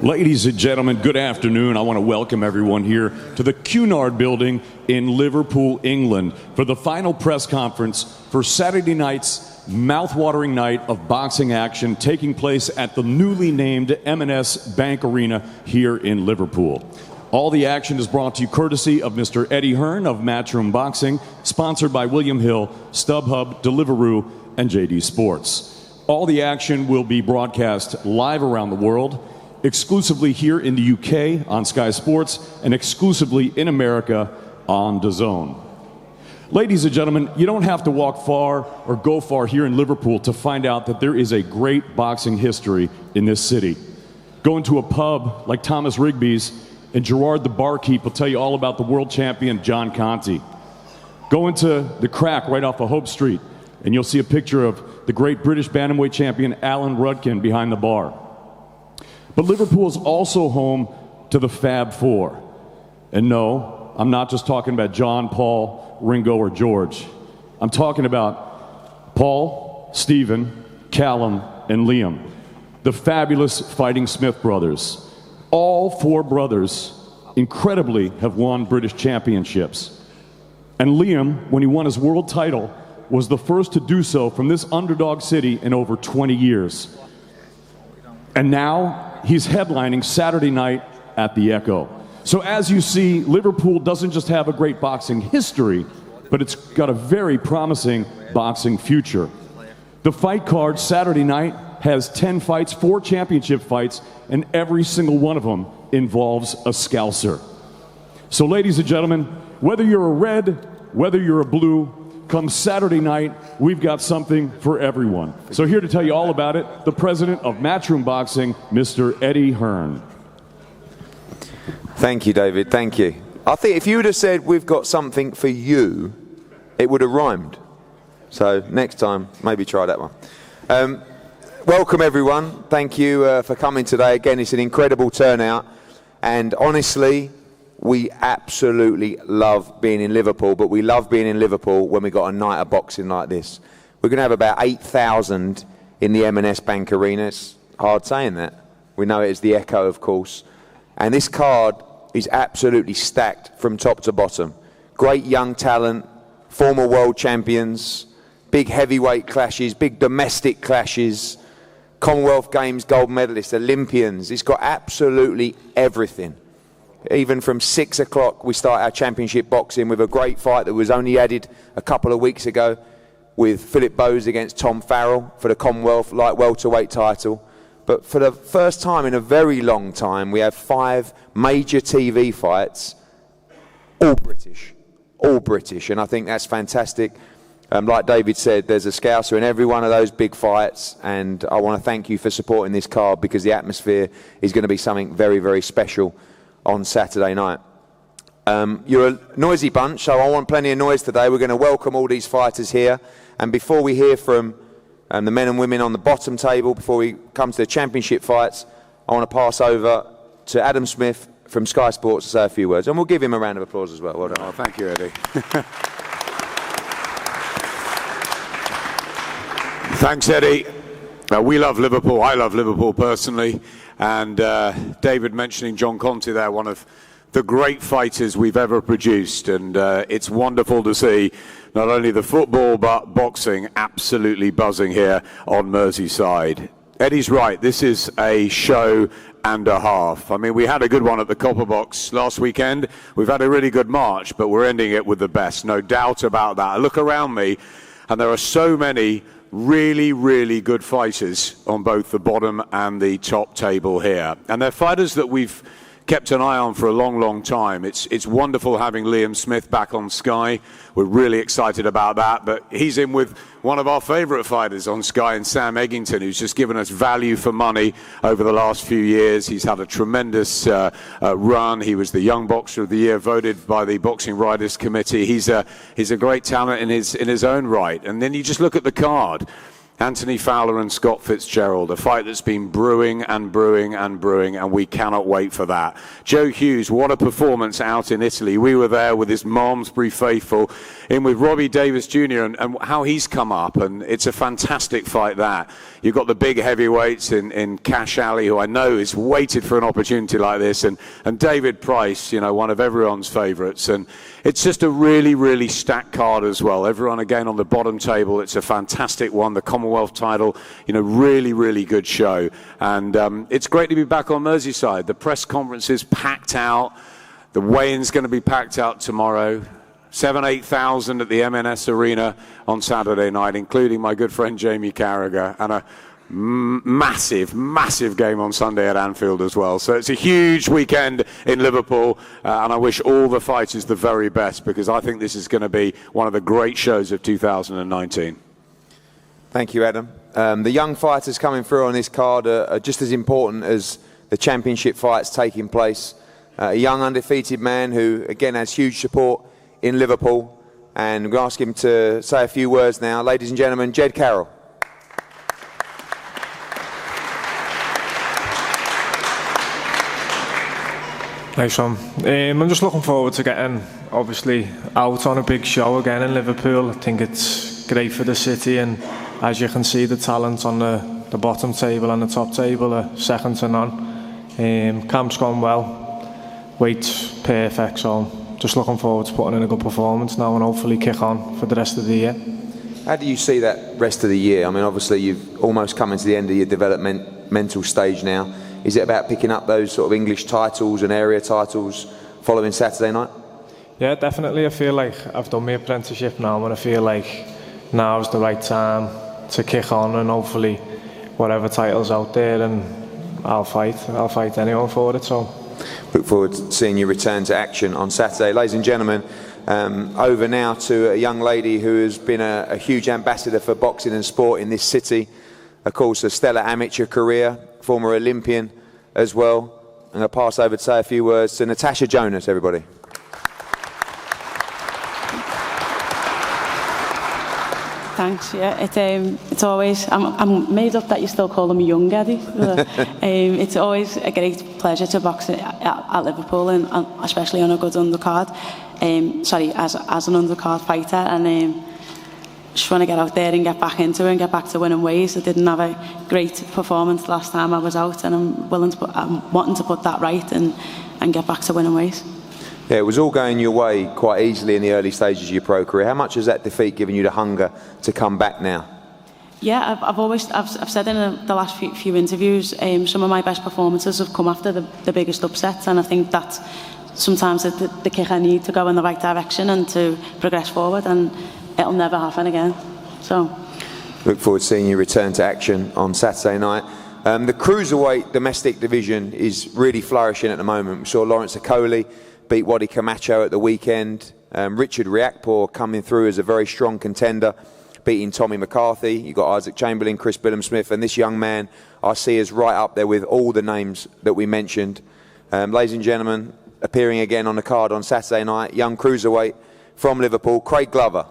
Ladies and gentlemen, good afternoon. I want to welcome everyone here to the Cunard Building in Liverpool, England, for the final press conference for Saturday night's mouth-watering night of boxing action taking place at the newly named M&S Bank Arena here in Liverpool. All the action is brought to you courtesy of Mr. Eddie Hearn of Matchroom Boxing, sponsored by William Hill, StubHub, Deliveroo, and JD Sports. All the action will be broadcast live around the world, exclusively here in the UK on Sky Sports, and exclusively in America on DAZN. Ladies and gentlemen, you don't have to walk far or go far here in Liverpool to find out that there is a great boxing history in this city. Go into a pub like Thomas Rigby's, and Gerard the barkeep will tell you all about the world champion John Conti. Go into the Crack right off of Hope Street, and you'll see a picture of the great British bantamweight champion Alan Rudkin behind the bar. But Liverpool is also home to the Fab Four. And no, I'm not just talking about John, Paul, Ringo, or George. I'm talking about Paul, Stephen, Callum, and Liam, the fabulous Fighting Smith brothers. All four brothers, incredibly, have won British championships. And Liam, when he won his world title, was the first to do so from this underdog city in over 20 years. And now, he's headlining Saturday night at the Echo. So as you see, Liverpool doesn't just have a great boxing history, but it's got a very promising boxing future. The fight card Saturday night has 10 fights, 4 championship fights, and every single one of them involves a scalcer. So ladies and gentlemen, whether you're a red, whether you're a blue, come Saturday night, we've got something for everyone. So here to tell you all about it, the president of Matchroom Boxing, Mr. Eddie Hearn. Thank you, David. Thank you. I think if you would have said, we've got something for you, it would have rhymed. So next time, maybe try that one. Welcome, everyone. Thank you for coming today. Again, it's an incredible turnout. And honestly, we absolutely love being in Liverpool, but we love being in Liverpool when we got a night of boxing like this. We're going to have about 8,000 in the M&S Bank Arena. It's hard saying that. We know it as the Echo, of course. And this card is absolutely stacked from top to bottom. Great young talent, former world champions, big heavyweight clashes, big domestic clashes, Commonwealth Games gold medalists, Olympians. It's got absolutely everything. Even from 6 o'clock, we start our championship boxing with a great fight that was only added a couple of weeks ago with Philip Bowes against Tom Farrell for the Commonwealth light welterweight title. But for the first time in a very long time, we have 5 major TV fights, all British. And I think that's fantastic. Like David said, there's a Scouser in every one of those big fights, and I want to thank you for supporting this card because the atmosphere is going to be something very, very special on Saturday night. You're a noisy bunch, so I want plenty of noise today. We're going to welcome all these fighters here, and before we hear from the men and women on the bottom table, before we come to the championship fights, I want to pass over to Adam Smith from Sky Sports to say a few words, and we'll give him a round of applause as well. Well done. Oh, thank you, Eddie. Thanks, Eddie. We love Liverpool. I love Liverpool personally. And David mentioning John Conti there, one of the great fighters we've ever produced. And it's wonderful to see not only the football, but boxing absolutely buzzing here on Merseyside. Eddie's right. This is a show and a half. I mean, we had a good one at the Copper Box last weekend. We've had a really good March, but we're ending it with the best. No doubt about that. I look around me, and there are so many really, really good fighters on both the bottom and the top table here. And they're fighters that we've kept an eye on for a long, long time. It's wonderful having Liam Smith back on Sky. We're really excited about that. But he's in with one of our favourite fighters on Sky, and Sam Eggington, who's just given us value for money over the last few years. He's had a tremendous run. He was the Young Boxer of the Year, voted by the Boxing Writers Committee. He's a great talent in his own right. And then you just look at the card. Anthony Fowler and Scott Fitzgerald, a fight that's been brewing and brewing and brewing, and we cannot wait for that. Joe Hughes, what a performance out in Italy. We were there with his Malmesbury faithful, in with Robbie Davies Jr. and how he's come up, and it's a fantastic fight that. You've got the big heavyweights in Cash Alley, who I know is waited for an opportunity like this, and David Price, you know, one of everyone's favourites. And it's just a really, really stacked card as well. Everyone again on the bottom table. It's a fantastic one. The Commonwealth title, you know, really, really good show. And it's great to be back on Merseyside. The press conference is packed out. The weigh-in's going to be packed out tomorrow. 8,000 at the M&S Arena on Saturday night, including my good friend Jamie Carragher, and a massive, massive game on Sunday at Anfield as well. So it's a huge weekend in Liverpool, and I wish all the fighters the very best, because I think this is going to be one of the great shows of 2019. Thank you, Adam. The young fighters coming through on this card are just as important as the championship fights taking place. A young undefeated man who, again, has huge support in Liverpool, and we're going to ask him to say a few words now. Ladies and gentlemen, Jed Carroll. Nice one. I'm just looking forward to getting, obviously, out on a big show again in Liverpool. I think it's great for the city, and as you can see, the talent on the bottom table and the top table are second to none. Camp's gone well, weight's perfect, so just looking forward to putting in a good performance now and hopefully kick on for the rest of the year. How do you see that rest of the year? I mean, obviously you've almost come into the end of your developmental stage now. Is it about picking up those sort of English titles and area titles following Saturday night? Yeah, definitely. I feel like I've done my apprenticeship now, and I feel like now's the right time to kick on, and hopefully whatever title's out there, and I'll fight anyone for it. So look forward to seeing you return to action on Saturday. Ladies and gentlemen, over now to a young lady who has been a huge ambassador for boxing and sport in this city. Of course, a stellar amateur career, former Olympian as well. I'm going to pass over to say a few words to Natasha Jonas, everybody. Thanks. Yeah, it's always. I'm made up that you still call him young Eddie. It's always a great pleasure to box at Liverpool, and especially on a good undercard. As an undercard fighter, and just want to get out there and get back into it and get back to winning ways. I didn't have a great performance last time I was out, and I'm wanting to put that right and get back to winning ways. Yeah, it was all going your way quite easily in the early stages of your pro career. How much has that defeat given you the hunger to come back now? Yeah, I've said in the last few interviews, some of my best performances have come after the biggest upsets, and I think that sometimes the kick I need to go in the right direction and to progress forward, and it'll never happen again. So look forward to seeing you return to action on Saturday night. The cruiserweight domestic division is really flourishing at the moment. We saw Lawrence Okoli beat Wadi Camacho at the weekend. Richard Riakporhe coming through as a very strong contender, beating Tommy McCarthy. You've got Isaac Chamberlain, Chris Billam-Smith, and this young man I see is right up there with all the names that we mentioned. Ladies and gentlemen, appearing again on the card on Saturday night, young cruiserweight from Liverpool, Craig Glover.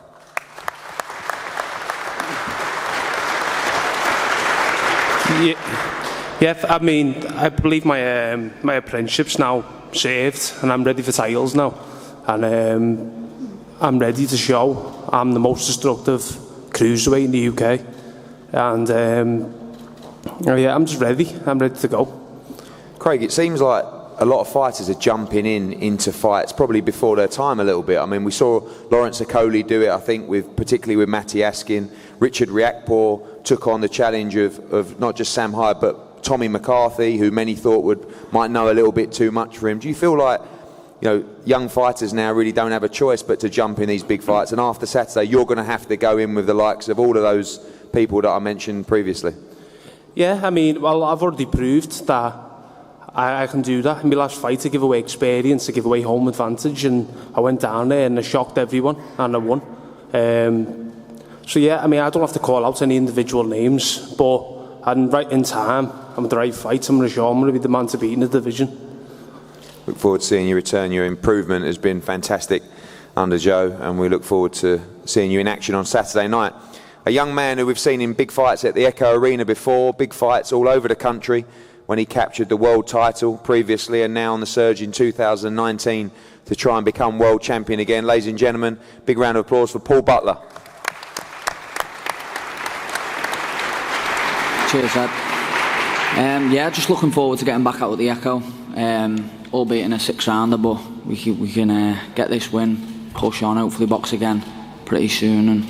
Yeah, I mean, I believe my my apprenticeship's now served, and I'm ready for titles now, and I'm ready to show I'm the most destructive cruiserweight in the UK, and yeah, I'm just ready. I'm ready to go. Craig, it seems like a lot of fighters are jumping into fights probably before their time a little bit. I mean, we saw Lawrence Okoli do it, I think, particularly with Matty Askin. Richard Riakporhe took on the challenge of not just Sam Hyde, but Tommy McCarthy, who many thought might know a little bit too much for him. Do you feel like, you know, young fighters now really don't have a choice but to jump in these big fights, and after Saturday you're going to have to go in with the likes of all of those people that I mentioned previously? Yeah, I mean, well, I've already proved that I can do that. In my last fight, I give away experience, I give away home advantage, and I went down there and I shocked everyone, and I won. So yeah, I mean, I don't have to call out any individual names, but I'm right in time. I'm at the right fight. I'm going to show I'm going to be the man to beat in the division. Look forward to seeing you return. Your improvement has been fantastic under Joe, and we look forward to seeing you in action on Saturday night. A young man who we've seen in big fights at the Echo Arena before, big fights all over the country when he captured the world title previously, and now on the surge in 2019 to try and become world champion again. Ladies and gentlemen, big round of applause for Paul Butler. Cheers, Ed. Yeah, just looking forward to getting back out at the Echo, albeit in a 6-rounder, but we can get this win, push on, hopefully box again pretty soon, and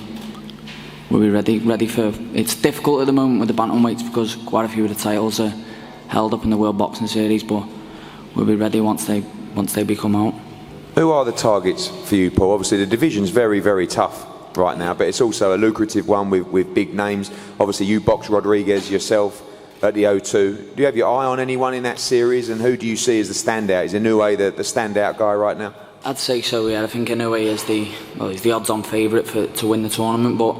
we'll be ready for... It's difficult at the moment with the bantamweights because quite a few of the titles are held up in the World Boxing Series, but we'll be ready once they become out. Who are the targets for you, Paul? Obviously the division's very, very tough right now, but it's also a lucrative one with big names. Obviously you boxed Rodriguez yourself at the O2. Do you have your eye on anyone in that series, and who do you see as the standout? Is Inoue the standout guy right now? I'd say so, yeah. I think Inoue is he's the odds-on favourite to win the tournament, but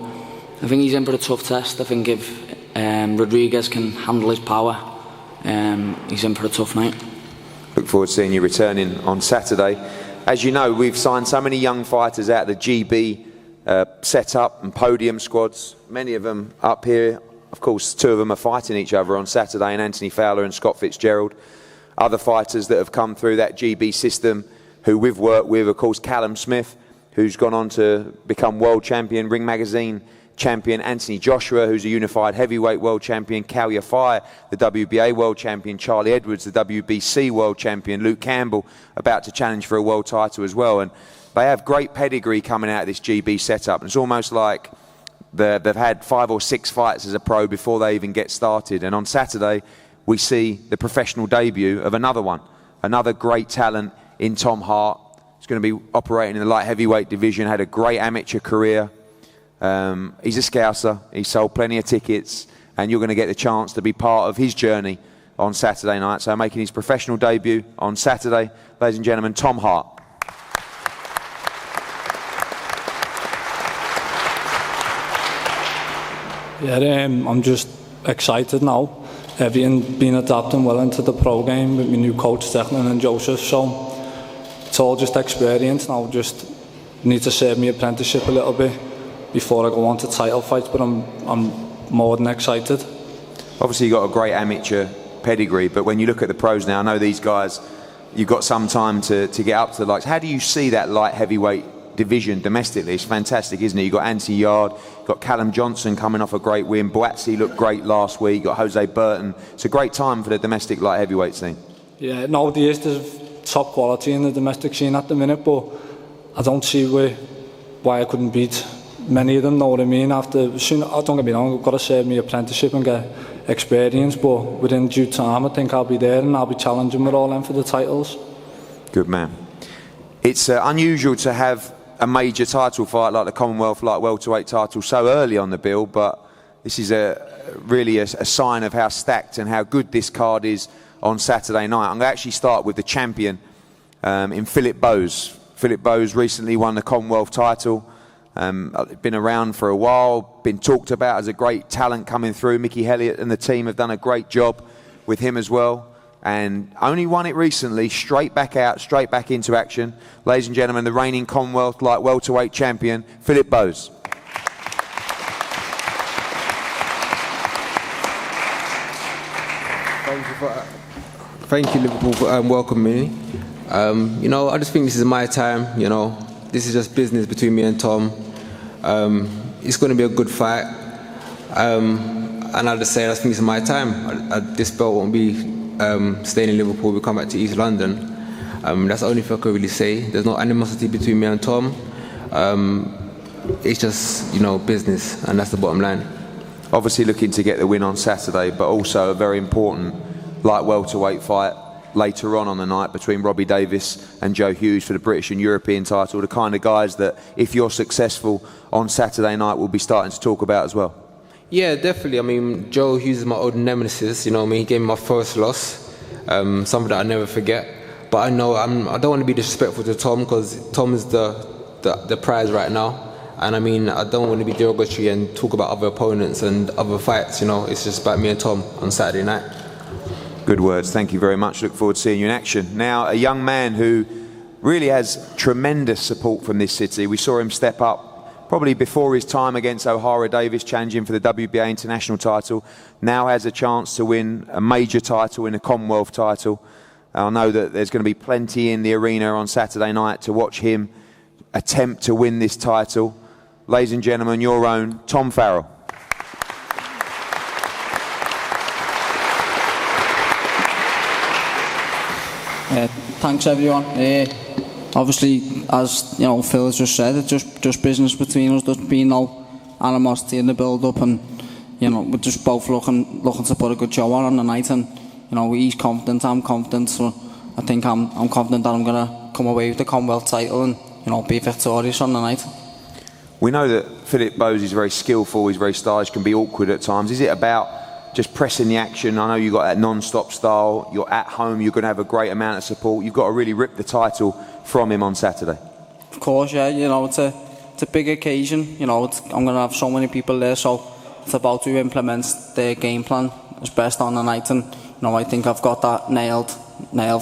I think he's in for a tough test. I think if Rodriguez can handle his power, he's in for a tough night. Look forward to seeing you returning on Saturday. As you know, we've signed so many young fighters out of the GB set-up and podium squads, many of them up here. Of course, 2 of them are fighting each other on Saturday, and Anthony Fowler and Scott Fitzgerald. Other fighters that have come through that GB system who we've worked with, of course, Callum Smith, who's gone on to become world champion, Ring Magazine champion, Anthony Joshua, who's a unified heavyweight world champion, Cal Yafai, the WBA world champion, Charlie Edwards, the WBC world champion, Luke Campbell, about to challenge for a world title as well. And they have great pedigree coming out of this GB setup. And it's almost like they've had 5 or 6 fights as a pro before they even get started. And on Saturday, we see the professional debut of another one, another great talent in Tom Hart. He's going to be operating in the light heavyweight division, had a great amateur career. He's a Scouser, he sold plenty of tickets, and you're going to get the chance to be part of his journey on Saturday night. So making his professional debut on Saturday, ladies and gentlemen, Tom Hart. Yeah, I'm just excited now. Everything been adapting well into the pro game with my new coach Declan and Joseph, so it's all just experience now. Just need to serve my apprenticeship a little bit before I go on to title fights, but I'm more than excited. Obviously you've got a great amateur pedigree, but when you look at the pros now, I know these guys, you've got some time to get up to the likes. How do you see that light heavyweight division domestically? It's fantastic, isn't it? You've got Anthony Yard, you've got Callum Johnson coming off a great win, Boatsi looked great last week, you've got Jose Burton. It's a great time for the domestic light heavyweight scene. Yeah, nowadays there's top quality in the domestic scene at the minute, but I don't see why I couldn't beat many of them, know what I mean? Don't get me wrong, I've got to serve my apprenticeship and get experience, but within due time I think I'll be there and I'll be challenging with all them for the titles. Good man. It's unusual to have a major title fight like the Commonwealth light welterweight title so early on the bill, but this is really a sign of how stacked and how good this card is on Saturday night. I'm going to actually start with the champion in Philip Bowes. Philip Bowes recently won the Commonwealth title. Been around for a while, been talked about as a great talent coming through. Mickey Elliott and the team have done a great job with him as well, and only won it recently, straight back out, straight back into action. Ladies and gentlemen, the reigning Commonwealth light welterweight champion, Philip Bowes. Thank you, Liverpool, for welcoming me. You know, I just think this is my time, you know. This is just business between me and Tom. It's going to be a good fight. And I'll just say I think it's my time. This belt won't be staying in Liverpool. We'll come back to East London. That's the only thing I can really say. There's no animosity between me and Tom. It's just, you know, business, and that's the bottom line. Obviously looking to get the win on Saturday, but also a very important light welterweight fight later on the night between Robbie Davies and Joe Hughes for the British and European title, the kind of guys that if you're successful on Saturday night we'll be starting to talk about as well. Yeah, definitely. I mean, Joe Hughes is my old nemesis, you know what I mean? He gave me my first loss, something that I never forget. But I know I don't want to be disrespectful to Tom, because Tom is the prize right now. And I mean, I don't want to be derogatory and talk about other opponents and other fights, you know. It's just about me and Tom on Saturday night. Good words, thank you very much. Look forward to seeing you in action. Now, a young man who really has tremendous support from this city. We saw him step up probably before his time against O'Hara Davis, challenging for the WBA international title, now has a chance to win a major title in a Commonwealth title. I know that there's going to be plenty in the arena on Saturday night to watch him attempt to win this title. Ladies and gentlemen, your own Tom Farrell. Thanks everyone. Obviously, as you know, Phil has just said, it's just business between us. There's been no animosity in the build-up, and you know, we're just both looking to put a good show on the night. And you know, he's confident, I'm confident, so I think I'm confident that I'm gonna come away with the Commonwealth title and you know, be victorious on the night. We know that Philip Bowes is very skillful, he's very stylish, can be awkward at times. Is it about just pressing the action? I know you've got that non-stop style, you're at home, you're going to have a great amount of support. You've got to really rip the title from him on Saturday. Of course, yeah, you know, it's a big occasion, you know, I'm going to have so many people there, so it's about to implement their game plan as best on the night, and you know, I think I've got that nailed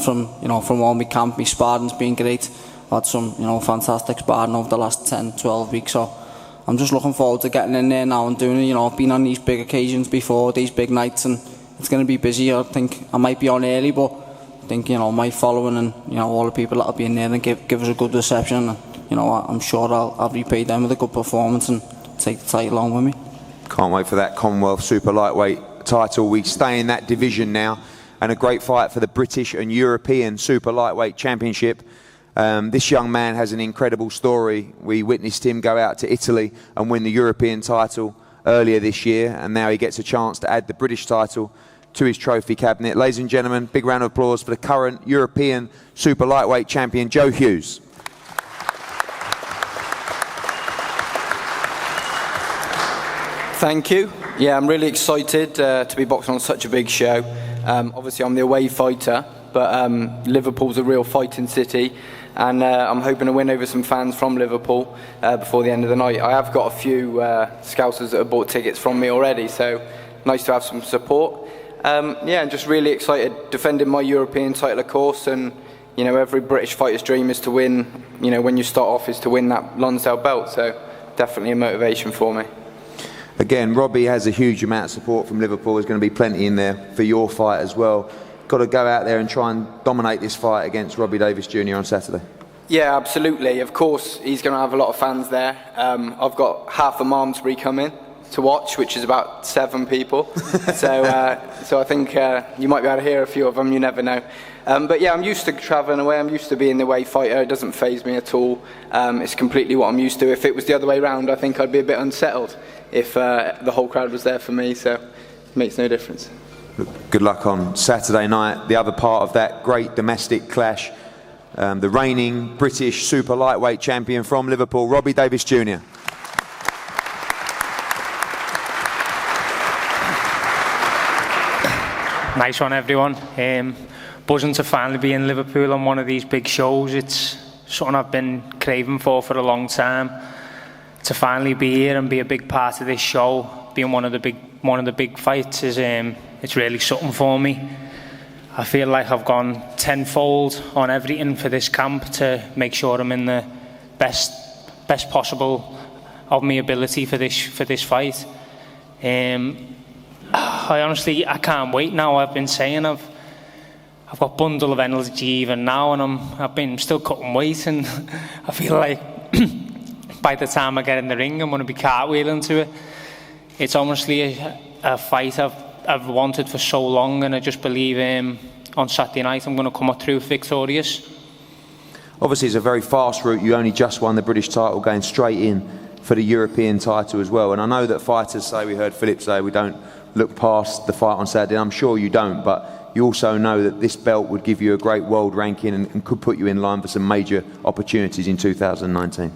from, you know, from when we camp. My sparring's been great. I've had some, you know, fantastic sparring over the last 10-12 weeks, so I'm just looking forward to getting in there now and doing it. You know, I've been on these big occasions before, these big nights, and it's going to be busy. I think I might be on early, but I think, you know, my following and, you know, all the people that'll be in there and give us a good reception, and, you know, I'm sure I'll repay them with a good performance and take the title on with me. Can't wait for that Commonwealth Super Lightweight title. We stay in that division now, and a great fight for the British and European Super Lightweight Championship. This young man has an incredible story. We witnessed him go out to Italy and win the European title earlier this year, and now he gets a chance to add the British title to his trophy cabinet. Ladies and gentlemen, big round of applause for the current European Super Lightweight champion, Joe Hughes. Thank you. Yeah, I'm really excited to be boxing on such a big show. Obviously, I'm the away fighter, but Liverpool's a real fighting city, and I'm hoping to win over some fans from Liverpool before the end of the night. I have got a few Scousers that have bought tickets from me already, so nice to have some support. Yeah, I'm just really excited, defending my European title, of course, and you know, every British fighter's dream is to win, you know, when you start off, is to win that Lonsdale belt, so definitely a motivation for me. Again, Robbie has a huge amount of support from Liverpool. There's going to be plenty in there for your fight as well. Got to go out there and try and dominate this fight against Robbie Davies Jr. on Saturday. Yeah, absolutely. Of course, he's going to have a lot of fans there. I've got half of Malmesbury coming to watch, which is about 7 people. So I think you might be able to hear a few of them, you never know. But yeah, I'm used to travelling away, I'm used to being the away fighter, it doesn't faze me at all. It's completely what I'm used to. If it was the other way around, I think I'd be a bit unsettled if the whole crowd was there for me, so it makes no difference. Good luck on Saturday night. The other part of that great domestic clash, the reigning British Super Lightweight champion from Liverpool, Robbie Davies Jr. Nice one, everyone. Buzzing to finally be in Liverpool on one of these big shows. It's something I've been craving for a long time. To finally be here and be a big part of this show, being one of the big fights, is it's really something for me. I feel like I've gone tenfold on everything for this camp to make sure I'm in the best possible of my ability for this fight. I can't wait now. I've been saying I've got a bundle of energy even now, and I've been still cutting weight, and I feel like by the time I get in the ring, I'm going to be cartwheeling to it. It's honestly a fight I've wanted for so long, and I just believe on Saturday night I'm going to come up through victorious. Obviously, it's a very fast route. You only just won the British title, going straight in for the European title as well. And I know that fighters say, we heard Philip say, we don't look past the fight on Saturday. I'm sure you don't, but you also know that this belt would give you a great world ranking and could put you in line for some major opportunities in 2019.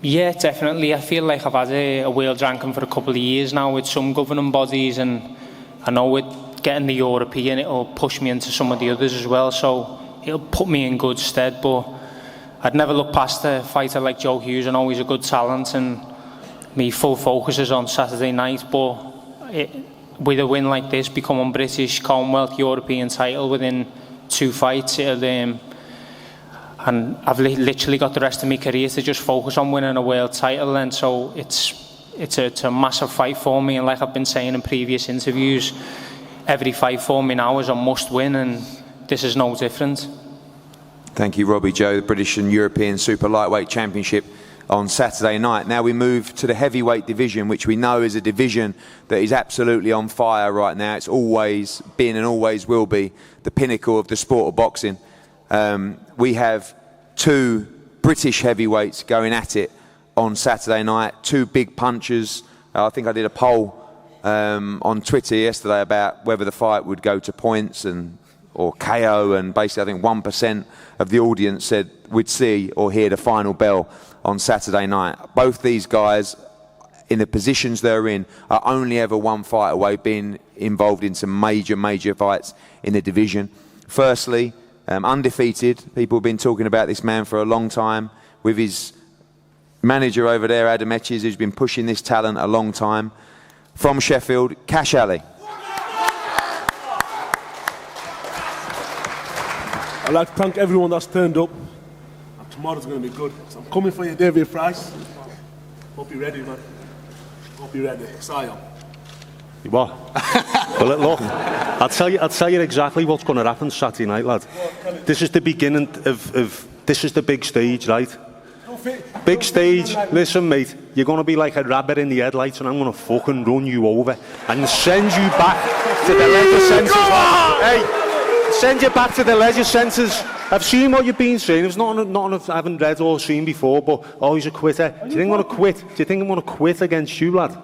Yeah, definitely. I feel like I've had a world ranking for a couple of years now with some governing bodies, and I know with getting the European, it'll push me into some of the others as well, so it'll put me in good stead. But I'd never look past a fighter like Joe Hughes. I know he's a good talent, and my full focus is on Saturday night, but with a win like this, becoming British, Commonwealth, European title within 2 fights, I and I've literally got the rest of my career to just focus on winning a world title, and so it's a massive fight for me. And like I've been saying in previous interviews, every fight for me now is a must win, and this is no different. Thank you, Robbie Joe. The British and European Super Lightweight Championship on Saturday night. Now we move to the heavyweight division, which we know is a division that is absolutely on fire right now. It's always been and always will be the pinnacle of the sport of boxing. We have two British heavyweights going at it on Saturday night, two big punchers. I think I did a poll on Twitter yesterday about whether the fight would go to points or KO, and basically I think 1% of the audience said we'd see or hear the final bell on Saturday night. Both these guys, in the positions they're in, are only ever one fight away being involved in some major fights in the division. Firstly, undefeated. People have been talking about this man for a long time, with his manager over there, Adam Etches, who's been pushing this talent a long time. From Sheffield, Cash Ali. I'd like to thank everyone that's turned up. And tomorrow's going to be good. So I'm coming for you, David Price. Hope you're ready, man. Hope you're ready. Sion. You what? Well, look, I'll tell you exactly what's going to happen Saturday night, lad. This is the beginning of this is the big stage, right? Big stage. Listen, mate, you're going to be like a rabbit in the headlights, and I'm going to fucking run you over and send you back to the leisure centres. Hey, send you back to the leisure centres. I've seen what you've been saying. It's not I haven't read or seen before, but he's a quitter. Do you think I'm going to quit? Do you think I'm going to quit against you, lad?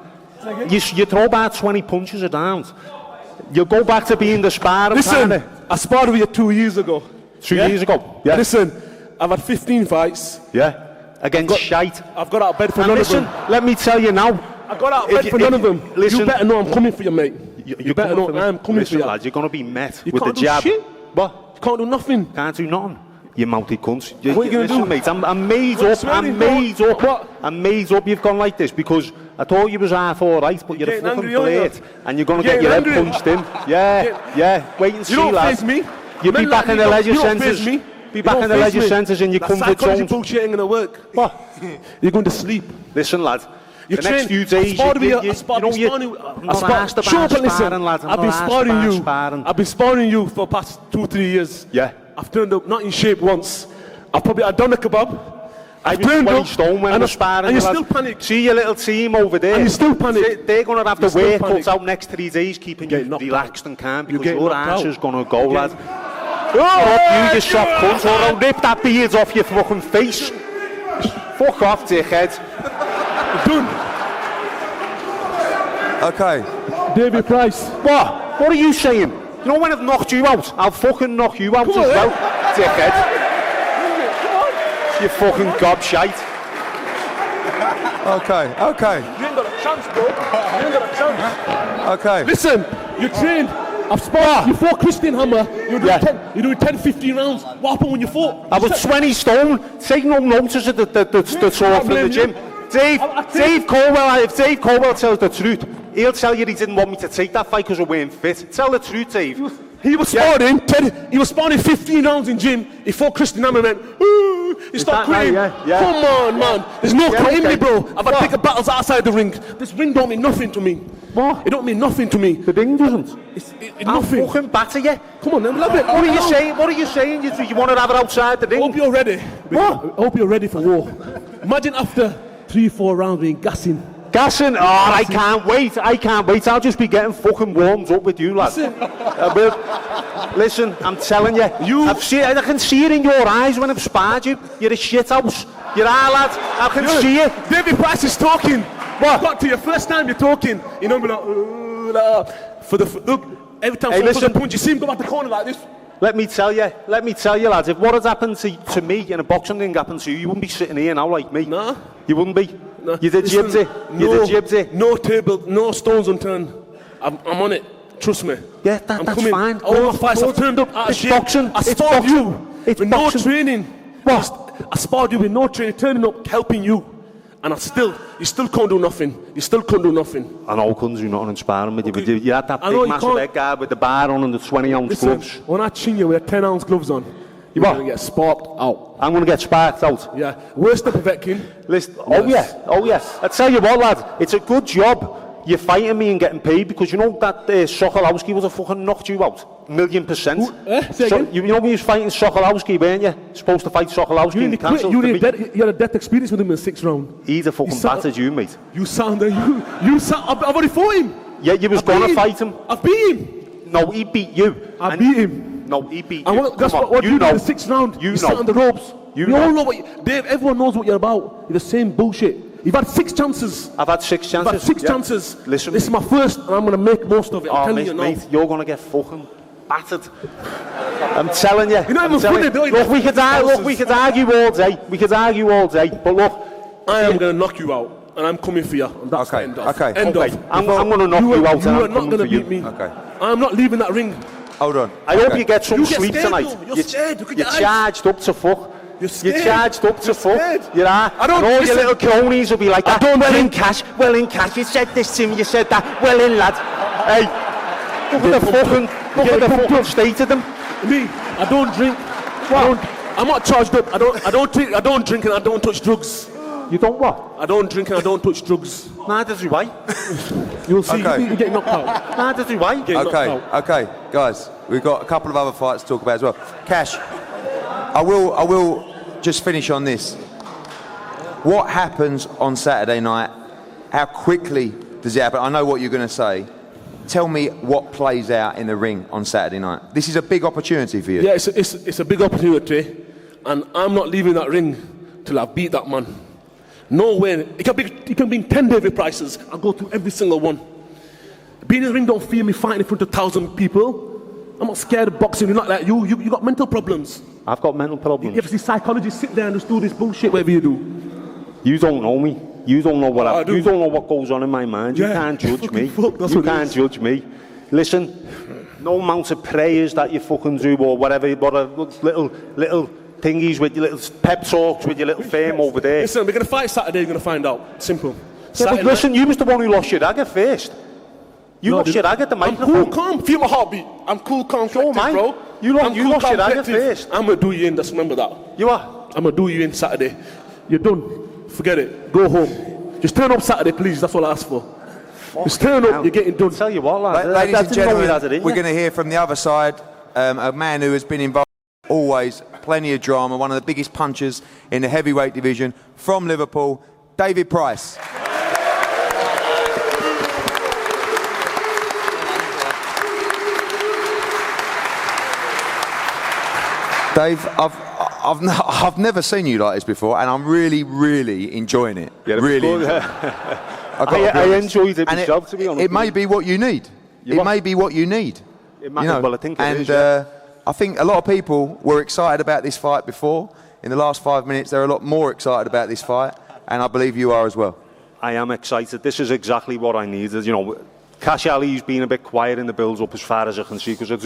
You throw about 20 punches a round. You'll go back to being the sparring partner. Listen, I sparred with you 2 years ago. 2 years ago? Yeah. Listen, I've had 15 fights. Yeah. Against shite. I've got out of bed for none of them. Let me tell you now. I got out of bed for none of them. Listen, you better know I'm coming for you, mate. You better know I'm coming for you. Lad, you're going to be met you with the jab. Shit. What? You can't do nothing. Can't do nothing. You mouthy cunts. What are you going to do? Mate, I'm made up. I'm made up. What? I'm made up. You've gone like this because I thought you was half alright, but you're a fucking blade, and you're going to get your head punched in. Yeah. Wait and see, lad. You don't face me. You'll be back in the leisure centres. Be back in the leisure centres in your comfort zone. Psychology bullshit ain't going to work. What? You're going to sleep. Listen, lad. The next few days, I've been sparring you for the past 2-3 years. Yeah. I've turned up not in shape once. I've done a kebab. I've turned 20 stone when we're sparring. And you still panic. See your little team over there. And you still panic. They're going to have the work cut out next 3 days, keeping you relaxed and calm, because your ass is going to go, lad. Oh, you soft cunt, or I'll rip that beard off your fucking face. Fuck off, dickhead. Done. Okay. David Price. What are you saying? You know when I've knocked you out, I'll fucking knock you out as well, dickhead. You fucking gobshite. Okay. You ain't got a chance, bro. You ain't got a chance. Okay. Listen, you trained. I've sparred you fought Christian Hammer. You're doing 10, 15 rounds. What happened when you fought? I was 20 stone. Take no notice of the talk from the gym. Dave Colwell, if Dave Colwell tells the truth, he'll tell you he didn't want me to take that fight because we weren't fit. Tell the truth, Dave. He was sparring, he was sparring 15 rounds in gym. He fought Christian Hammer, man. He started quitting. Come on, man. There's no quitting me, bro. I've had bigger battles outside the ring. This ring don't mean nothing to me. What? It don't mean nothing to me. The ring doesn't. It's nothing. I'll fucking batter you. Come on, then, love it. What are you saying? What are you saying? You want to have it outside the ring? I hope you're ready. What? I hope you're ready for war. Imagine after 3-4 rounds being gassing. Gassing? Oh, I can't wait. I'll just be getting fucking warmed up with you, lad. Listen, I'm telling you. I can see it in your eyes when I've sparred you. You're a shithouse. You are, lad. I can see it. David Price is talking. What? Got to your first time you're talking. You know, be like, look, every time someone puts a punch, you see him go back the corner like this. Let me tell you, lads, if what had happened to me in a boxing ring happened to you, you wouldn't be sitting here now like me. Nah. You wouldn't be. Nah. You did jibs it. No table, no stones unturned. I'm on it. Trust me. Yeah, that's fine. All my fights I've turned up out of shape. Boxing. I sparred you with no training. What? I sparred you with no training, turning up, helping you. And you still can't do nothing. You still can't do nothing. I know I couldn't do nothing inspiring with you, but you had that big massive head guard with the bar on and the 20-ounce gloves. When I chin you with 10-ounce gloves on, You're going to get sparked out. I'm going to get sparked out. Yeah. Worst of Povetkin. Listen, oh yeah. I tell you what, lad, it's a good job you're fighting me and getting paid, because you know that Sokolowski would have fucking knocked you out. 1,000,000%. Say again? You know when you was fighting Sokolowski, weren't you? Supposed to fight Sokolowski. You had a death experience with him in the 6th round. He'd have fucking battered you, mate. I've already fought him. Yeah, you was going to fight him. I've beat him. No, he beat you. I beat him. No, he beat you. That's what you did in the 6th round. You sat on the ropes. You all know what Dave, everyone knows what you're about. You're the same bullshit. You've had 6 chances. I've had 6 chances. I've had 6 chances. Listen, this is my first, and I'm going to make most of it. I'm telling you now. Mate, you're going to get fucking battered. I'm telling you. You're not even funny, though. Look, we could argue all day. But look, I am going to knock you out, and I'm coming for you. And that's okay. End of. Okay. End of. I'm going to knock you out, and I'm not going to beat me. Okay. I'm not leaving that ring. Hold on. I hope you get some sleep scared, tonight. Though. You're scared. You're charged up to fuck. You're charged up to fuck. You are. I don't. And all your little cronies will be like that. Well in cash. You said this to me. You said that. Well in, lad. Hey, look at the fucking state of them. Me, I don't drink. I'm not charged up. I don't drink and I don't touch drugs. You don't what? I don't drink and I don't touch drugs. Neither do I. You'll see. Okay. You get knocked out. Neither do I. Okay, guys. We've got a couple of other fights to talk about as well. Cash, I will just finish on this. What happens on Saturday night? How quickly does it happen? I know what you're going to say. Tell me what plays out in the ring on Saturday night. This is a big opportunity for you. Yeah, it's a big opportunity, and I'm not leaving that ring till I beat that man. No way. It can be 10 David prices. I'll go through every single one. Being in the ring don't fear me fighting in front of 1,000 people. I'm not scared of boxing. You're not like you. You got mental problems. I've got mental problems. You have to see psychologists sit there and just do this bullshit, whatever you do. You don't know me. You don't know what you don't know what goes on in my mind. You can't judge me. You can't judge me. Listen, no amount of prayers that you fucking do or whatever, little thingies with your little pep talks with your little fame over there. Listen, we're going to fight Saturday. You're going to find out. Simple. Yeah, but listen, you was the one who lost your dagger first. You lost your dagger at the microphone. I'm cool, calm. Feel my heartbeat. I'm cool, calm, collected, bro. You lost your dagger first. I'm going to do you in. Just remember that. You are? I'm going to do you in Saturday. You're done. Forget it. Go home. Just turn up Saturday, please. That's all I ask for. Just turn up. You're getting done. Tell you what, lad. Ladies and gentlemen, we're going to hear from the other side. A man who has been involved always, plenty of drama, one of the biggest punchers in the heavyweight division from Liverpool, David Price. Dave, I've never seen you like this before, and I'm really enjoying it. Yeah, really. I enjoyed it myself, to be honest. It may be what you need. It may be what you need. It might, well, I think it is. I think a lot of people were excited about this fight before. In the last 5 minutes, they're a lot more excited about this fight, and I believe you are as well. I am excited. This is exactly what I needed. You know, Cash Ali's been a bit quiet in the build-up as far as I can see, because I've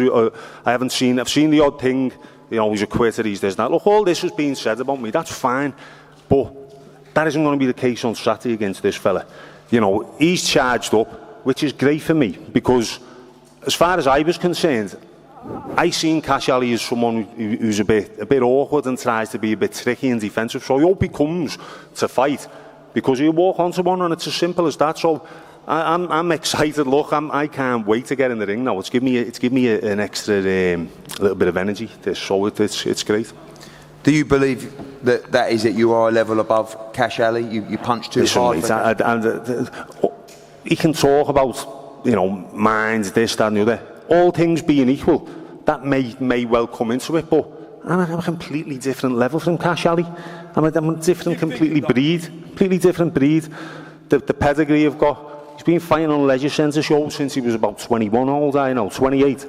seen the odd thing. You know, he's a quitter, he's this, that. Look, all this has been said about me, that's fine. But that isn't going to be the case on Saturday against this fella. You know, he's charged up, which is great for me, because as far as I was concerned, I seen Cash Ali as someone who's a bit awkward and tries to be a bit tricky and defensive. So he hope he comes to fight, because he'll walk onto one, and it's as simple as that. So I'm excited. Look, I can't wait to get in the ring now. It's given me an extra little bit of energy. So it's great. Do you believe that is it? You are a level above Cash Ali. You punch too hard. Mate, he can talk about, you know, minds, this, that, and the other. All things being equal, that may well come into it. But I'm a completely different level from Cash Ali. I'm a different, completely different breed. The pedigree I've got. He's been fighting on leisure centre shows since he was about 21, how old are you now? 28.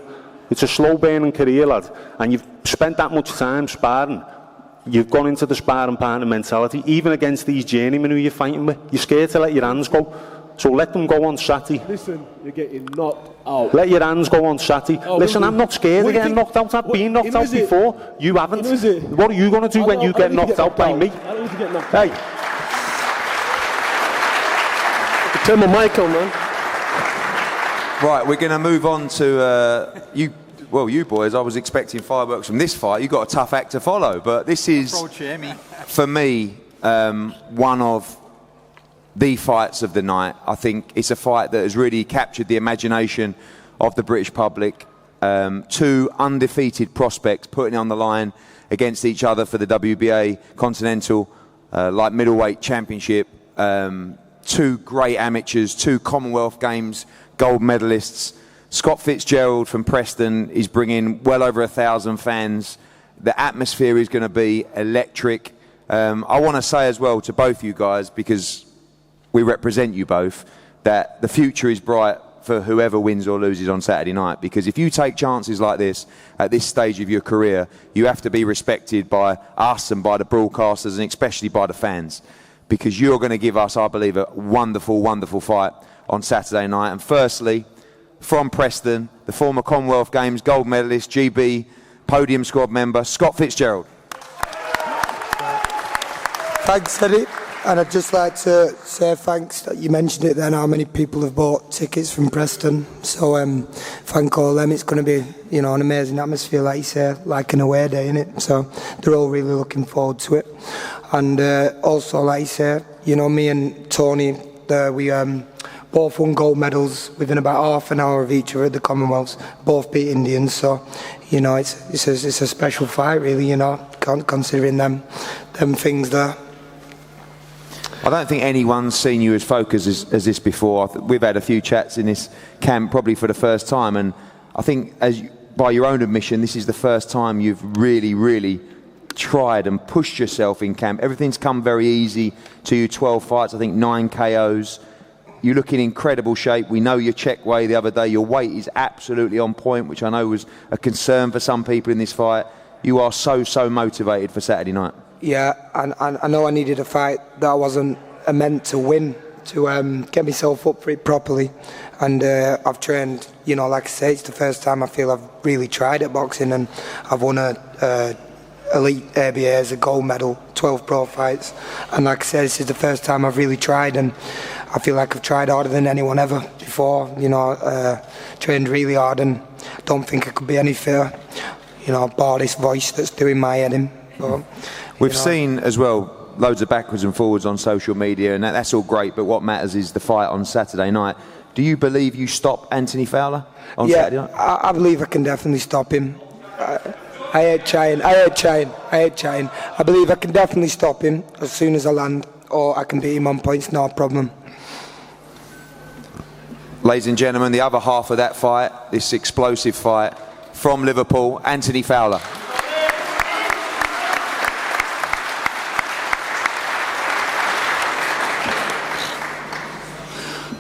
It's a slow burning career, lad. And you've spent that much time sparring. You've gone into the sparring partner mentality, even against these journeymen who you're fighting with. You're scared to let your hands go. So let them go on Saturday. Listen, you're getting knocked out. Let your hands go on Saturday. Listen, I'm not scared of getting knocked out. I've been knocked out before. You haven't. What are you going to do when you get knocked out by me? I don't need to get knocked out. Hey. Turn my mic on, man. Right, we're going to move on to well, you boys, I was expecting fireworks from this fight. You've got a tough act to follow, but this is, for me, one of the fights of the night. I think it's a fight that has really captured the imagination of the British public. Two undefeated prospects putting it on the line against each other for the WBA Continental Light Middleweight Championship. Two great amateurs, two Commonwealth Games gold medalists. Scott Fitzgerald from Preston is bringing well over 1,000 fans. The atmosphere is going to be electric. I want to say as well to both you guys, because we represent you both, that the future is bright for whoever wins or loses on Saturday night. Because if you take chances like this at this stage of your career, you have to be respected by us and by the broadcasters and especially by the fans. Because you're going to give us, I believe, a wonderful, wonderful fight on Saturday night. And firstly, from Preston, the former Commonwealth Games gold medalist, GB podium squad member, Scott Fitzgerald. Thanks, Eddie. And I'd just like to say thanks that you mentioned it then, how many people have bought tickets from Preston. So thank all them. It's going to be, you know, an amazing atmosphere, like you say, like an away day, innit? So they're all really looking forward to it. And also, like you say, you know, me and Tony, we both won gold medals within about half an hour of each other at the Commonwealths. Both beat Indians, so you know it's a special fight, really. You know, considering them things there. I don't think anyone's seen you as focused as this before. We've had a few chats in this camp, probably for the first time, and I think, by your own admission, this is the first time you've really tried and pushed yourself in camp. Everything's come very easy to you. 12 fights, I think 9 KOs. You look in incredible shape. We know your check weigh the other day. Your weight is absolutely on point, which I know was a concern for some people in this fight. You are so motivated for Saturday night. Yeah, and I know I needed a fight that I wasn't meant to win, to get myself up for it properly. And I've trained, you know, like I say, it's the first time I feel I've really tried at boxing, and I've won a elite ABA as a gold medal, 12 pro fights. And like I said, this is the first time I've really tried, and I feel like I've tried harder than anyone ever before. You know, trained really hard, and I don't think I could be any fitter. You know, bar this voice that's doing my head in. But, we've seen as well loads of backwards and forwards on social media, and that's all great, but what matters is the fight on Saturday night. Do you believe you stop Anthony Fowler on Saturday night? I believe I can definitely stop him. I hate trying. I believe I can definitely stop him as soon as I land, or I can beat him on points, no problem. Ladies and gentlemen, the other half of that fight, this explosive fight, from Liverpool, Anthony Fowler.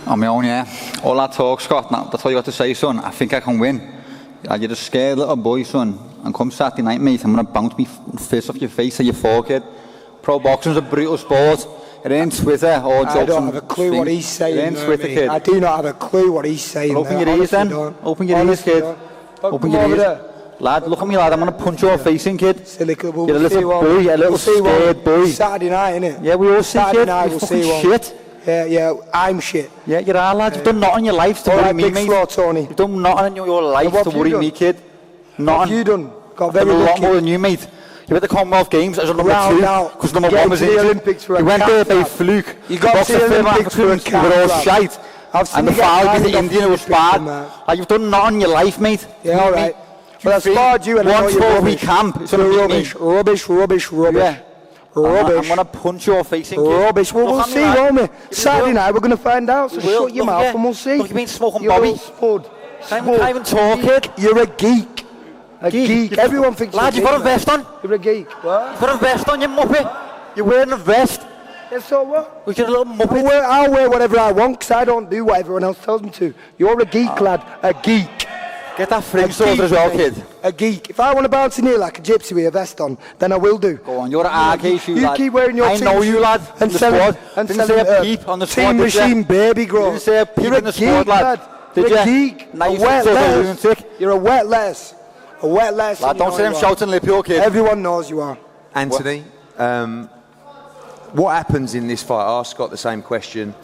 On my own, yeah. All that talk, Scott, that's all you got to say, son. I think I can win. You're a scared little boy, son. And come Saturday night, mate, I'm going to bounce me fist off your face at your forehead. Pro boxing's a brutal sport. It ain't Twitter or jokes. I don't have a clue what he's saying. It ain't Twitter, kid. I do not have a clue what he's saying. Well, open your ears then. Open your ears, kid. Open your ears. Lad, look at me, lad. I'm going to punch your face in, kid. Silly kid. You're a little boy, you're a little scared boy. Saturday night, innit? Yeah, we all see, kid. You're fucking shit. Yeah, I'm shit. Yeah, you are, lad. You've done nothing in your life to worry me, mate. Tony. You've done nothing in your life to worry me, kid. Nothing. What have you done? Got very lucky. A lot more than you, mate. You at the Commonwealth Games as a number 2 because number 1 was injured. You went there by fluke. You got to the Olympics for a cat. You were all shite. And the foul beat the Indian who was bad. You've done nothing in your life, mate. Yeah, all right. Well, I sparred you and I know you're rubbish. Camp. It's rubbish. Yeah. Rubbish. I'm going to punch your face in, kid. Rubbish. Well, we'll see, won't we? Saturday night, we're going to find out. So shut your mouth and we'll see. Look, you've been smoking Bobby. Spud. Can't even talk, kid. You're a geek. A geek. Everyone thinks lad, you've got a vest on. You're a geek. What? You've got a vest on, you muppet. You're wearing a vest. Yeah, so what? We're just a little muppet. I'll wear whatever I want because I don't do what everyone else tells me to. You're a geek, lad. A geek. Get that fringe sorted as well, kid. A geek. If I want to bounce in here like a gypsy with a vest on, then I will do. Go on, you're an RK shoe, you lad. keep wearing your I know you, lad. And selling, and didn't say a peep on the squad, Team Machine Baby Grow. Didn't say a peep in the squad, lad. You're a geek. Now a wet lettuce. You're a wet lettuce. A wet lettuce. Lad, don't say him shouting Liverpool, kid. Everyone knows you are. Anthony, what happens in this fight? I asked Scott the same question.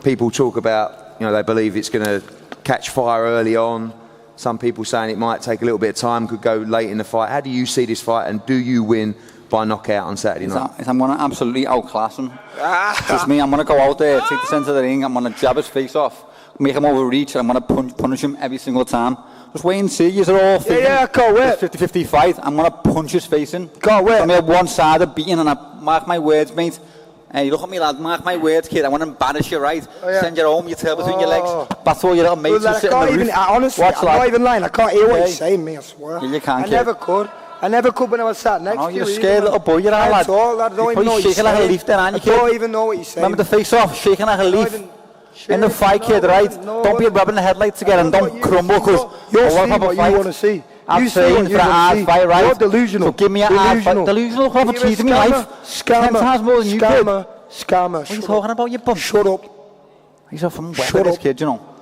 People talk about, they believe it's going to catch fire early on. Some people saying it might take a little bit of time, could go late in the fight. How do you see this fight, and do you win by knockout on Saturday night? I'm going to absolutely outclass him. Just me, I'm going to go out there, take the centre of the ring, I'm going to jab his face off, make him overreach, and I'm going to punish him every single time. Just wait and see, you're all thinking, I can't wait. 50-50 fight, I'm going to punch his face in. Can't wait. I'm going to have one-sided beating, and I mark my words, mate. Hey, look at me, lad, mark my words, kid, I want to embarrass you, right? Send you home, your tail between your legs, that's all your little mates who sit on the roof. Honestly, I'm not even lying, I can't hear what you're saying, me, I swear. Yeah, you can't, I never could. I never could when I was sat next to you. You're a scared little boy, you're lad. I don't even know what you're saying. Like a leaf then, aren't you, kid? I don't even know what you're saying. Remember the face off, shaking like a leaf. In the fight, kid, right? Don't be rubbing the headlights again and don't crumble, because you're seeing what you want to see. I'm saying for a hard fight, right? You're delusional. So give me a hard fight. Delusional? What have I achieved in my life? 10 times more than you, kid. Scammer. What are you talking about, you bum? Shut up. He's a fucking wet with this kid, you know.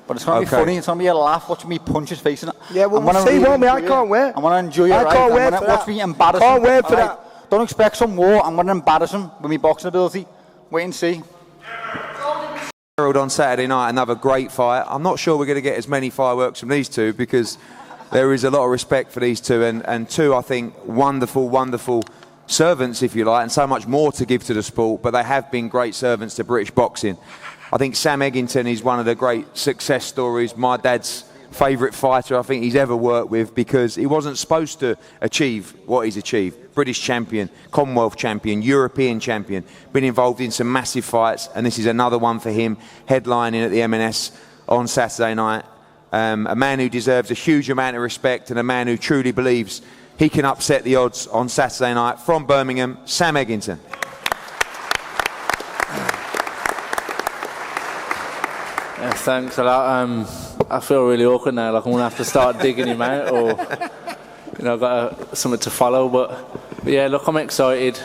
But it's going to be funny, it's going to be a laugh watching me punch his face in it. Yeah, well, we'll see, won't we? I can't wait. I'm going to enjoy it, right? I can't wait for that. Watch me embarrass him. Can't wait for that. Don't expect some war, I'm going to embarrass him with my boxing ability. Wait and see. On Saturday night, another great fight. I'm not sure we're going to get as many fireworks from these two, because there is a lot of respect for these two, and two, I think, wonderful servants, if you like, and so much more to give to the sport, but they have been great servants to British boxing. I think Sam Eggington is one of the great success stories. My dad's favourite fighter I think he's ever worked with, because he wasn't supposed to achieve what he's achieved. British champion, Commonwealth champion, European champion, been involved in some massive fights, and this is another one for him, headlining at the M&S on Saturday night. A man who deserves a huge amount of respect, and a man who truly believes he can upset the odds on Saturday night. From Birmingham, Sam Eggington. Yeah, thanks a lot. I feel really awkward now, like I'm going to have to start digging him out, or I've got something to follow. But yeah, look, I'm excited.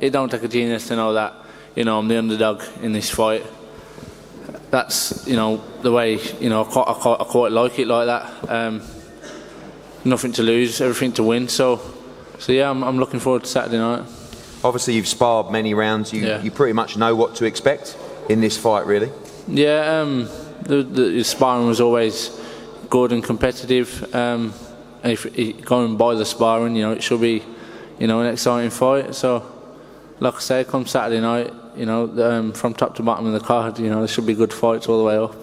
It don't take a genius to know that, I'm the underdog in this fight. That's, the way, I quite like it like that. Nothing to lose, everything to win. So yeah, I'm looking forward to Saturday night. Obviously, you've sparred many rounds. You pretty much know what to expect in this fight, really. Yeah, the sparring was always good and competitive. If going by the sparring, it should be, an exciting fight. So, like I say, come Saturday night, from top to bottom of the card, there should be good fights all the way up.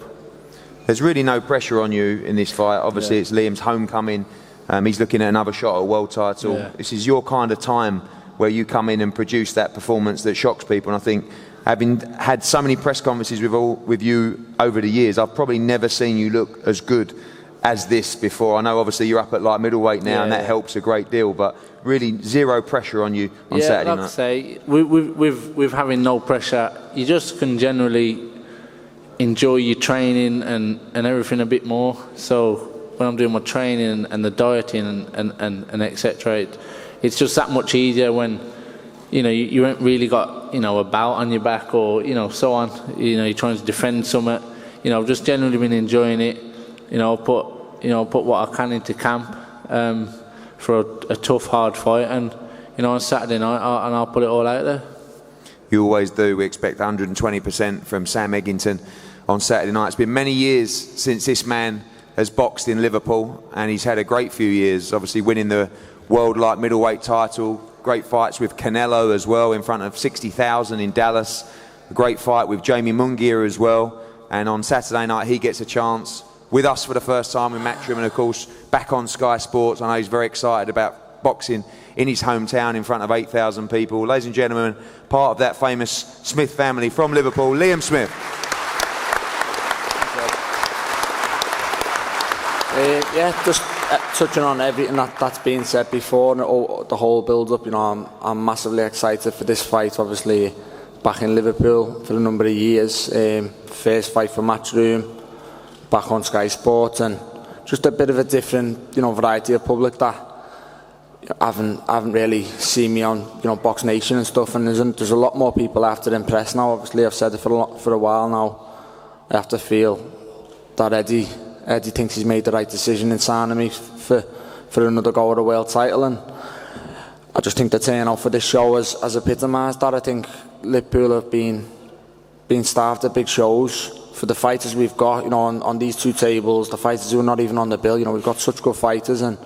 There's really no pressure on you in this fight. Obviously, It's Liam's homecoming. He's looking at another shot at a world title. Yeah. This is your kind of time where you come in and produce that performance that shocks people. And I think, having had so many press conferences with you over the years, I've probably never seen you look as good as this before. I know obviously you're up at light middleweight now, and that helps a great deal, but really zero pressure on you on Saturday night. Like I say, with having no pressure, you just can generally enjoy your training and everything a bit more. So when I'm doing my training and the dieting and etc., it's just that much easier when you ain't really got a bout on your back, or so on. You're trying to defend something. I've just generally been enjoying it. Put what I can into camp for a tough, hard fight, and on Saturday night, I'll put it all out there. You always do. We expect 120% from Sam Eggington on Saturday night. It's been many years since this man has boxed in Liverpool, and he's had a great few years. Obviously, winning the world light middleweight title. Great fights with Canelo as well, in front of 60,000 in Dallas. A great fight with Jamie Munguia as well. And on Saturday night, he gets a chance with us for the first time in Matchroom, and of course, back on Sky Sports. I know he's very excited about boxing in his hometown in front of 8,000 people. Ladies and gentlemen, part of that famous Smith family from Liverpool, Liam Smith. Just touching on everything that's been said before, and the whole build-up, I'm massively excited for this fight. Obviously, back in Liverpool for a number of years, first fight for Matchroom, back on Sky Sports, and just a bit of a different, variety of public that haven't really seen me on, Box Nation and stuff. And there's a lot more people I have to impress now. Obviously, I've said it for a while now. I have to feel that Eddie thinks he's made the right decision in signing me for another go at a world title, and I just think the turnout for this show has epitomised that. I think Liverpool have been being starved at big shows. For the fighters we've got, you know, on these two tables, the fighters who are not even on the bill, you know, we've got such good fighters and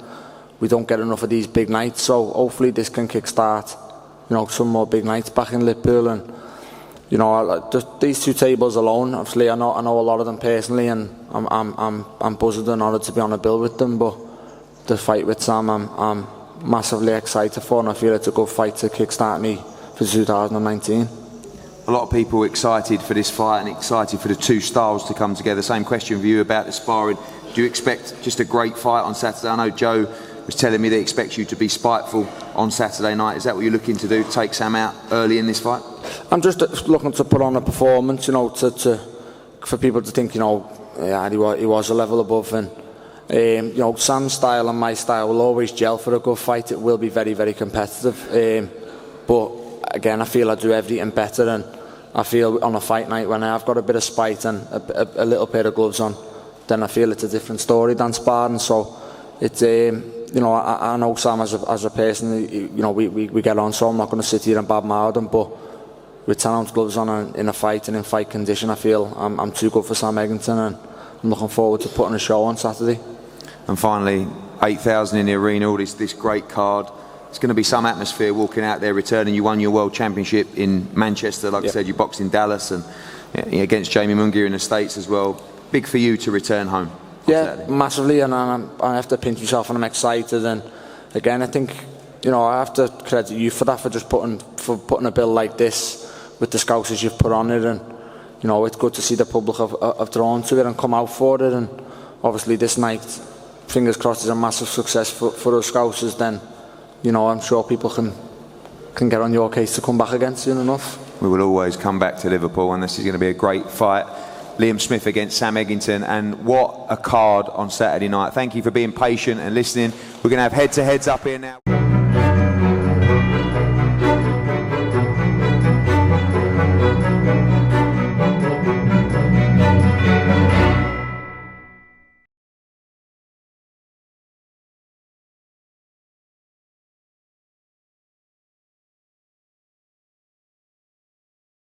we don't get enough of these big nights. So hopefully this can kickstart, you know, some more big nights back in Liverpool. And you know, just these two tables alone, obviously I know a lot of them personally, and I'm buzzed and honoured to be on a bill with them. But the fight with Sam, I'm massively excited for, and I feel it's a good fight to kickstart me for 2019. A lot of people excited for this fight and excited for the two styles to come together. Same question for you about the sparring. Do you expect just a great fight on Saturday? I know Joe was telling me that he expects you to be spiteful on Saturday night. Is that what you're looking to do, take Sam out early in this fight? I'm just looking to put on a performance, you know, for people to think, you know, yeah, he was a level above. And you know, Sam's style and my style will always gel for a good fight. It will be very, very competitive. But again, I feel I do everything better, and I feel on a fight night when I've got a bit of spite and a little pair of gloves on, then I feel it's a different story than sparring. So it's you know, I know Sam as a person, you know, we get on, so I'm not going to sit here and badmouth him, but with 10 ounce gloves on in a fight and in fight condition, I feel I'm too good for Sam Eggington, and I'm looking forward to putting a show on Saturday. And finally, 8,000 in the arena, all this great card. It's going to be some atmosphere walking out there, returning. You won your World Championship in Manchester, like I said, you boxed in Dallas, and against Jamie Munguia in the States as well. Big for you to return home. Yeah, massively, and I have to pinch myself, and I'm excited. And again, I think, you know, I have to credit you for that, for just putting a bill like this with the Scousers you've put on it. And you know, it's good to see the public have drawn to it and come out for it. And obviously this night, fingers crossed, is a massive success for us Scousers. Then, you know, I'm sure people can get on your case to come back again soon enough. We will always come back to Liverpool, and this is going to be a great fight. Liam Smith against Sam Eggington, and what a card on Saturday night. Thank you for being patient and listening. We're going to have head-to-heads up here now.